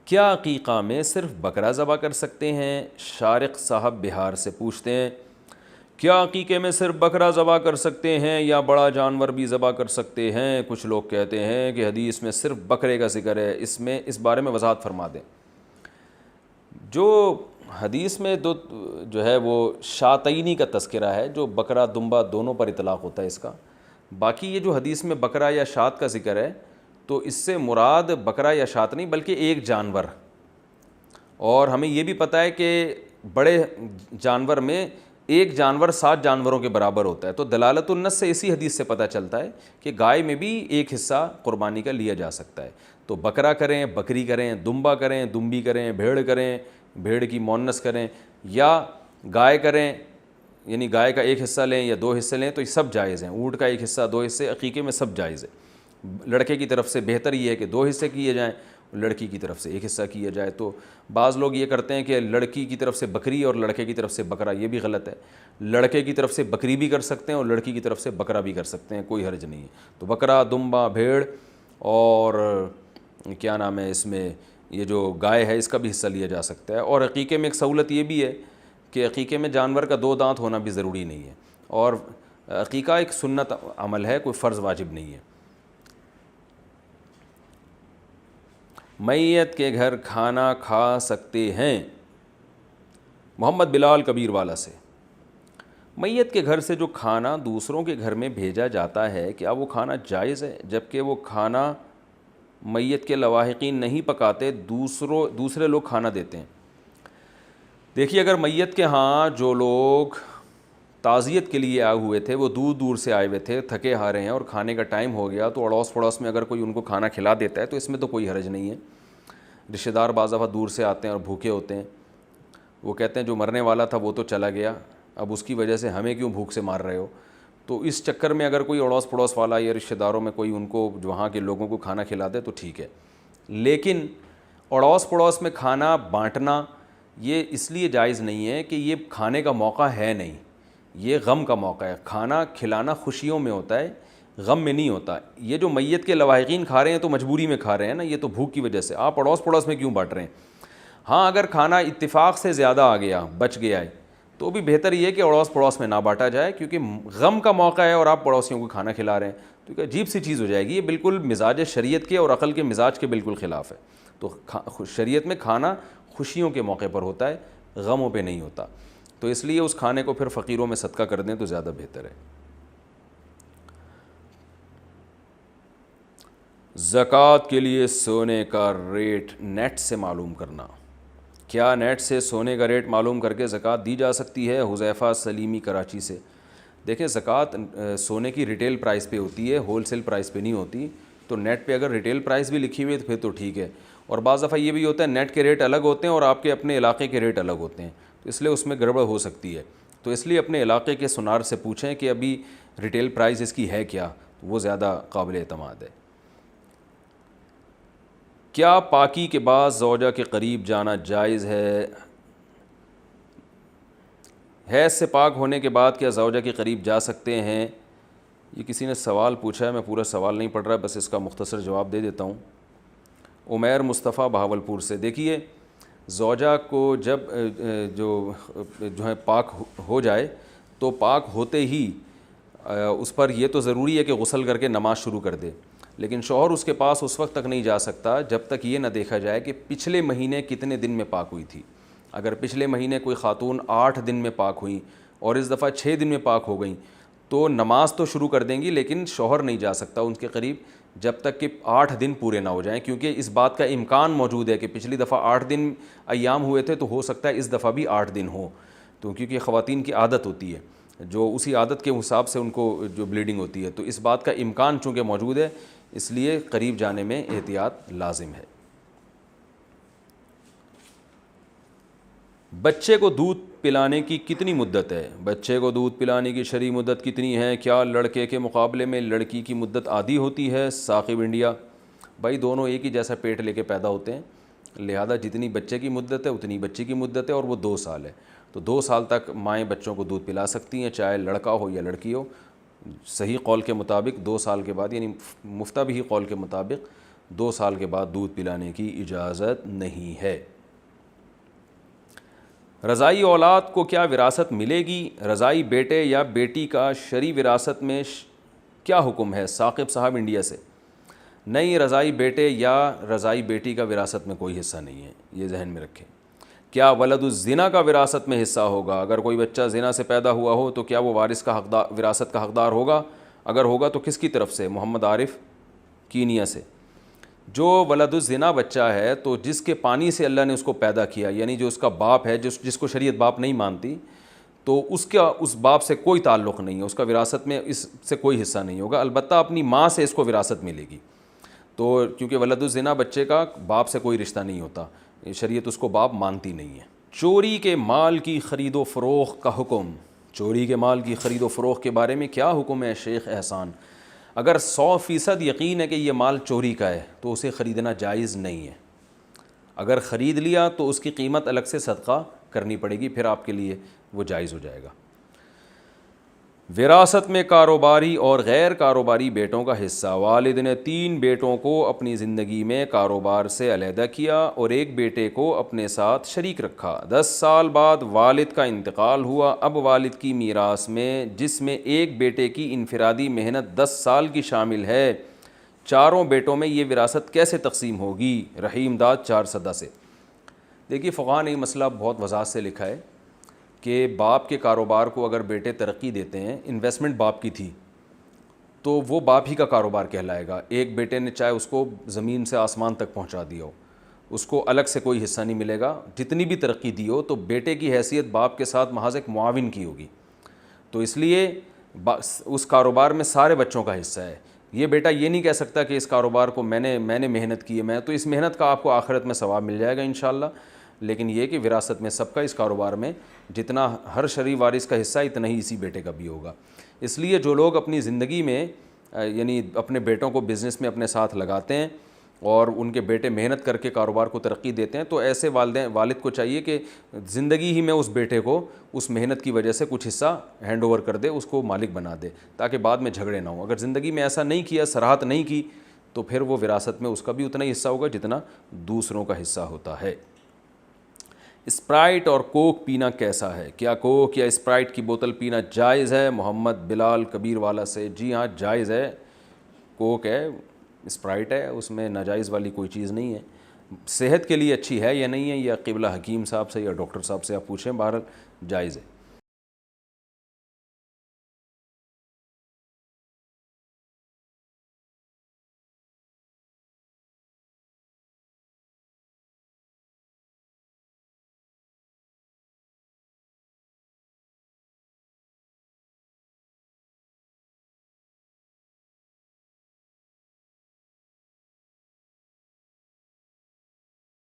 کیا عقیقہ میں صرف بکرا ذبح کر سکتے ہیں؟ شارق صاحب بہار سے پوچھتے ہیں کیا عقیقے میں صرف بکرا ذبح کر سکتے ہیں یا بڑا جانور بھی ذبح کر سکتے ہیں؟ کچھ لوگ کہتے ہیں کہ حدیث میں صرف بکرے کا ذکر ہے، اس بارے میں وضاحت فرما دیں۔ جو حدیث میں جو ہے وہ شاتعینی کا تذکرہ ہے، جو بکرا دمبا دونوں پر اطلاق ہوتا ہے اس کا۔ باقی یہ جو حدیث میں بکرا یا شات کا ذکر ہے تو اس سے مراد بکرا یا شات نہیں بلکہ ایک جانور، اور ہمیں یہ بھی پتہ ہے کہ بڑے جانور میں ایک جانور 7 جانوروں کے برابر ہوتا ہے، تو دلالت النص سے اسی حدیث سے پتہ چلتا ہے کہ گائے میں بھی ایک حصہ قربانی کا لیا جا سکتا ہے۔ تو بکرا کریں، بکری کریں، دمبا کریں، دمبی کریں، بھیڑ کریں، بھیڑ کی مؤنث کریں، یا گائے کریں، یعنی گائے کا ایک حصہ لیں یا 2 حصے لیں تو یہ سب جائز ہیں۔ اونٹ کا ایک حصہ، 2 حصے، عقیقے میں سب جائز ہے۔ لڑکے کی طرف سے بہتر یہ ہے کہ 2 حصے کیے جائیں، لڑکی کی طرف سے ایک حصہ کیا جائے۔ تو بعض لوگ یہ کرتے ہیں کہ لڑکی کی طرف سے بکری اور لڑکے کی طرف سے بکرا، یہ بھی غلط ہے۔ لڑکے کی طرف سے بکری بھی کر سکتے ہیں اور لڑکی کی طرف سے بکرا بھی کر سکتے ہیں، کوئی حرج نہیں ہے۔ تو بکرا، دمبا، بھیڑ اور کیا نام ہے اس میں یہ جو گائے ہے اس کا بھی حصہ لیا جا سکتا ہے۔ اور عقیقے میں ایک سہولت یہ بھی ہے کہ عقیقے میں جانور کا 2 دانت ہونا بھی ضروری نہیں ہے، اور عقیقہ ایک سنت عمل ہے، کوئی فرض واجب نہیں ہے۔ میت کے گھر کھانا کھا سکتے ہیں؟ محمد بلال کبیر والا سے۔ میت کے گھر سے جو کھانا دوسروں کے گھر میں بھیجا جاتا ہے کیا وہ کھانا جائز ہے، جبکہ وہ کھانا میت کے لواحقین نہیں پکاتے، دوسرے لوگ کھانا دیتے ہیں؟ دیکھیے، اگر میت کے ہاں جو لوگ تعزیت کے لیے آئے ہوئے تھے وہ دور دور سے آئے ہوئے تھے، تھکے ہارے ہیں اور کھانے کا ٹائم ہو گیا، تو اڑوس پڑوس میں اگر کوئی ان کو کھانا کھلا دیتا ہے تو اس میں تو کوئی حرج نہیں ہے۔ رشتہ دار بعض دفعہ دور سے آتے ہیں اور بھوکے ہوتے ہیں، وہ کہتے ہیں جو مرنے والا تھا وہ تو چلا گیا، اب اس کی وجہ سے ہمیں کیوں بھوک سے مار رہے ہو؟ تو اس چکر میں اگر کوئی اڑوس پڑوس والا یا رشتہ داروں میں کوئی ان کو وہاں کے لوگوں کو کھانا کھلا دے تو ٹھیک ہے۔ لیکن اڑوس پڑوس میں کھانا بانٹنا یہ اس لیے جائز نہیں ہے کہ یہ کھانے کا موقع ہے نہیں، یہ غم کا موقع ہے۔ کھانا کھلانا خوشیوں میں ہوتا ہے، غم میں نہیں ہوتا۔ یہ جو میت کے لواحقین کھا رہے ہیں تو مجبوری میں کھا رہے ہیں نا، یہ تو بھوک کی وجہ سے، آپ اڑوس پڑوس میں کیوں بانٹ رہے ہیں؟ ہاں، اگر کھانا اتفاق سے زیادہ آ گیا، بچ گیا ہے، تو بھی بہتر یہ ہے کہ اڑوس پڑوس میں نہ بانٹا جائے، کیونکہ غم کا موقع ہے اور آپ پڑوسیوں کو کھانا کھلا رہے ہیں تو ایک عجیب سی چیز ہو جائے گی۔ یہ بالکل مزاج شریعت کے اور عقل کے مزاج کے بالکل خلاف ہے۔ تو شریعت میں کھانا خوشیوں کے موقع پر ہوتا ہے، غموں پہ نہیں ہوتا، تو اس لیے اس کھانے کو پھر فقیروں میں صدقہ کر دیں تو زیادہ بہتر ہے۔ زکوٰۃ کے لیے سونے کا ریٹ نیٹ سے معلوم کرنا، کیا نیٹ سے سونے کا ریٹ معلوم کر کے زکوٰۃ دی جا سکتی ہے؟ حذیفہ سلیمی کراچی سے۔ دیکھیں، زکوٰۃ سونے کی ریٹیل پرائس پہ ہوتی ہے، ہول سیل پرائس پہ نہیں ہوتی، تو نیٹ پہ اگر ریٹیل پرائس بھی لکھی ہوئی ہے تو پھر تو ٹھیک ہے۔ اور بعض دفعہ یہ بھی ہوتا ہے نیٹ کے ریٹ الگ ہوتے ہیں اور آپ کے اپنے علاقے کے ریٹ الگ ہوتے ہیں، تو اس لیے اس میں گڑبڑ ہو سکتی ہے۔ تو اس لیے اپنے علاقے کے سنار سے پوچھیں کہ ابھی ریٹیل پرائس اس کی ہے کیا، وہ زیادہ قابل اعتماد ہے۔ کیا پاکی کے بعد زوجہ کے قریب جانا جائز ہے؟ حیض سے پاک ہونے کے بعد کیا زوجہ کے قریب جا سکتے ہیں؟ یہ کسی نے سوال پوچھا ہے، میں پورا سوال نہیں پڑھ رہا، بس اس کا مختصر جواب دے دیتا ہوں۔ عمیر مصطفیٰ بہاولپور سے۔ دیکھیے، زوجہ کو جب جو ہے پاک ہو جائے تو پاک ہوتے ہی اس پر یہ تو ضروری ہے کہ غسل کر کے نماز شروع کر دے، لیکن شوہر اس کے پاس اس وقت تک نہیں جا سکتا جب تک یہ نہ دیکھا جائے کہ پچھلے مہینے کتنے دن میں پاک ہوئی تھی۔ اگر پچھلے مہینے کوئی خاتون 8 دن میں پاک ہوئیں اور اس دفعہ 6 دن میں پاک ہو گئیں تو نماز تو شروع کر دیں گی، لیکن شوہر نہیں جا سکتا ان کے قریب جب تک کہ 8 دن پورے نہ ہو جائیں، کیونکہ اس بات کا امکان موجود ہے کہ پچھلی دفعہ 8 دن ایام ہوئے تھے تو ہو سکتا ہے اس دفعہ بھی 8 دن ہوں، تو کیونکہ خواتین کی عادت ہوتی ہے جو اسی عادت کے حساب سے ان کو جو بلیڈنگ ہوتی ہے، تو اس بات کا امکان چونکہ موجود ہے اس لیے قریب جانے میں احتیاط لازم ہے۔ بچے کو دودھ پلانے کی کتنی مدت ہے؟ بچے کو دودھ پلانے کی شرعی مدت کتنی ہے؟ کیا لڑکے کے مقابلے میں لڑکی کی مدت آدھی ہوتی ہے؟ ثاقب انڈیا۔ بھائی دونوں ایک ہی جیسا پیٹ لے کے پیدا ہوتے ہیں، لہذا جتنی بچے کی مدت ہے اتنی بچی کی مدت ہے، اور وہ 2 سال ہے، تو 2 سال تک مائیں بچوں کو دودھ پلا سکتی ہیں، چاہے لڑکا ہو یا لڑکی ہو۔ صحیح قول کے مطابق 2 سال کے بعد، یعنی مفتہ بھی قول کے مطابق 2 سال کے بعد دودھ پلانے کی اجازت نہیں ہے۔ رضائی اولاد کو کیا وراثت ملے گی؟ رضائی بیٹے یا بیٹی کا شرعی وراثت میں کیا حکم ہے؟ ثاقب صاحب انڈیا سے۔ نہیں، رضائی بیٹے یا رضائی بیٹی کا وراثت میں کوئی حصہ نہیں ہے، یہ ذہن میں رکھیں۔ کیا ولد الزنا کا وراثت میں حصہ ہوگا؟ اگر کوئی بچہ زنا سے پیدا ہوا ہو تو کیا وہ وراثت کا حقدار ہوگا؟ اگر ہوگا تو کس کی طرف سے؟ محمد عارف کینیا سے۔ جو ولد الزنا بچہ ہے تو جس کے پانی سے اللہ نے اس کو پیدا کیا، یعنی جو اس کا باپ ہے، جس کو شریعت باپ نہیں مانتی، تو اس باپ سے کوئی تعلق نہیں ہے، اس کا وراثت میں اس سے کوئی حصہ نہیں ہوگا۔ البتہ اپنی ماں سے اس کو وراثت ملے گی، تو کیونکہ ولد الزنا بچے کا باپ سے کوئی رشتہ نہیں ہوتا، شریعت اس کو باپ مانتی نہیں ہے۔ چوری کے مال کی خرید و فروخت کا حکم۔ چوری کے مال کی خرید و فروخت کے بارے میں کیا حکم ہے شیخ احسان؟ اگر 100% یقین ہے کہ یہ مال چوری کا ہے تو اسے خریدنا جائز نہیں ہے۔ اگر خرید لیا تو اس کی قیمت الگ سے صدقہ کرنی پڑے گی، پھر آپ کے لیے وہ جائز ہو جائے گا۔ وراثت میں کاروباری اور غیر کاروباری بیٹوں کا حصہ۔ والد نے 3 بیٹوں کو اپنی زندگی میں کاروبار سے علیحدہ کیا اور ایک بیٹے کو اپنے ساتھ شریک رکھا۔ 10 سال بعد والد کا انتقال ہوا۔ اب والد کی میراث میں، جس میں ایک بیٹے کی انفرادی محنت 10 سال کی شامل ہے، چاروں بیٹوں میں یہ وراثت کیسے تقسیم ہوگی؟ رحیم داد 4 صدہ سے۔ دیکھیے فقہاء نے یہ مسئلہ بہت وضاحت سے لکھا ہے کہ باپ کے کاروبار کو اگر بیٹے ترقی دیتے ہیں، انویسٹمنٹ باپ کی تھی تو وہ باپ ہی کا کاروبار کہلائے گا۔ ایک بیٹے نے چاہے اس کو زمین سے آسمان تک پہنچا دیا ہو، اس کو الگ سے کوئی حصہ نہیں ملے گا۔ جتنی بھی ترقی دی ہو تو بیٹے کی حیثیت باپ کے ساتھ محض ایک معاون کی ہوگی، تو اس لیے اس کاروبار میں سارے بچوں کا حصہ ہے۔ یہ بیٹا یہ نہیں کہہ سکتا کہ اس کاروبار کو میں نے محنت کی ہے، تو اس محنت کا آپ کو آخرت میں ثواب مل جائے گا انشاءاللہ، لیکن یہ کہ وراثت میں سب کا اس کاروبار میں جتنا ہر شرعی وارث کا حصہ اتنا ہی اسی بیٹے کا بھی ہوگا۔ اس لیے جو لوگ اپنی زندگی میں یعنی اپنے بیٹوں کو بزنس میں اپنے ساتھ لگاتے ہیں اور ان کے بیٹے محنت کر کے کاروبار کو ترقی دیتے ہیں، تو ایسے والد کو چاہیے کہ زندگی ہی میں اس بیٹے کو اس محنت کی وجہ سے کچھ حصہ ہینڈ اوور کر دے، اس کو مالک بنا دے، تاکہ بعد میں جھگڑے نہ ہوں۔ اگر زندگی میں ایسا نہیں کیا، صراحت نہیں کی، تو پھر وہ وراثت میں اس کا بھی اتنا ہی حصہ ہوگا جتنا دوسروں کا حصہ ہوتا ہے۔ اسپرائٹ اور کوک پینا کیسا ہے؟ کیا کوک یا اسپرائٹ کی بوتل پینا جائز ہے؟ محمد بلال کبیر والا سے۔ جی ہاں جائز ہے، کوک ہے، اسپرائٹ ہے، اس میں ناجائز والی کوئی چیز نہیں ہے۔ صحت کے لیے اچھی ہے یا نہیں ہے، یا قبلہ حکیم صاحب سے یا ڈاکٹر صاحب سے آپ پوچھیں، بہرحال جائز ہے۔